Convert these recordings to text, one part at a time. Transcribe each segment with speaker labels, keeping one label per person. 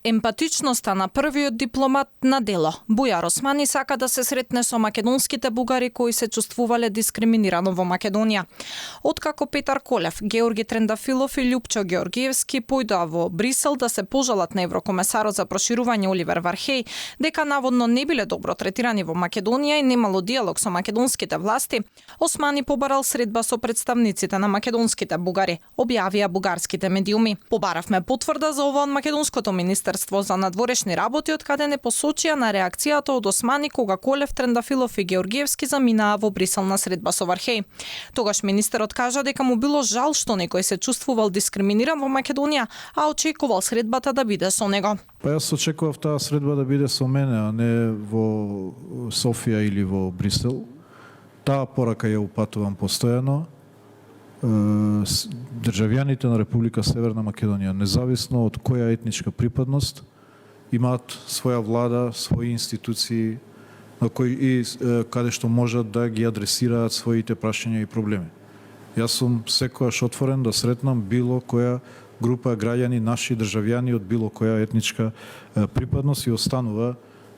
Speaker 1: Емпатичноста на првиот дипломат на дело. Бујар Османи сака да се сретне со македонските бугари кои се чувствувале дискриминирано во Македонија. Откако Петар Колев, Георги Трендафилов и Љупчо Георгиевски појдоа во Брисел да се пожалат на еврокомесарот за проширување Оливер Вархеј дека наводно не биле добро третирани во Македонија и немало диалог со македонските власти, Османи побарал средба со представниците на македонските бугари, објавија бугарските медиуми. Побаравме потврда за ова од македонското Министерство за надворешни работи, од каде не посочија на реакцијата од Османи кога Колев, Трендафилов и Георгиевски заминаа во Брисел на средба со Вархеј. Тогаш министерот кажа дека му било жал што некој се чувствувал дискриминиран во Македонија, а очекувал средбата да биде со него.
Speaker 2: Па јас очекував таа средба да биде со мене, а не во Софија или во Брисел. Таа порака ја упатувам постојано. Државјаните на Република Северна Македонија, независно од која етничка припадност, имаат своја влада, своји институции на кои каде што можат да ги адресираат своите прашања и проблеми. Јас сум секогаш отворен да сретнам било која група граѓани, наши државјани од било која етничка припадност и останува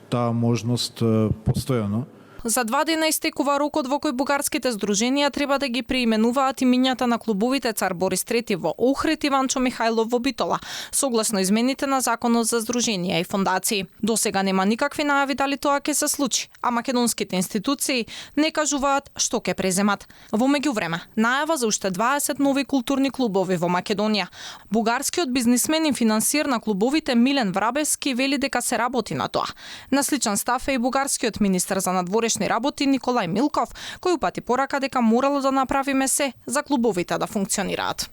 Speaker 2: таа можност постојано.
Speaker 1: За 2 дена истекува рокот во кој бугарските здруженија треба да ги преименуваат имињата на клубовите Цар Борис III во Охрид и Ванчо Михајлов во Битола, согласно измените на Законот за здруженија и фондации. Досега нема никакви најави дали тоа ќе се случи, а македонските институции не кажуваат што ќе преземат. Во меѓувреме, најава за уште 20 нови културни клубови во Македонија. Бугарскиот бизнисмен и финансиер на клубовите Милен Врабевски вели дека се работи на тоа. На сличен став е и бугарскиот министер за надворешни работи Николај Милков, кој упати порака дека морало да направиме се за клубовите да функционираат.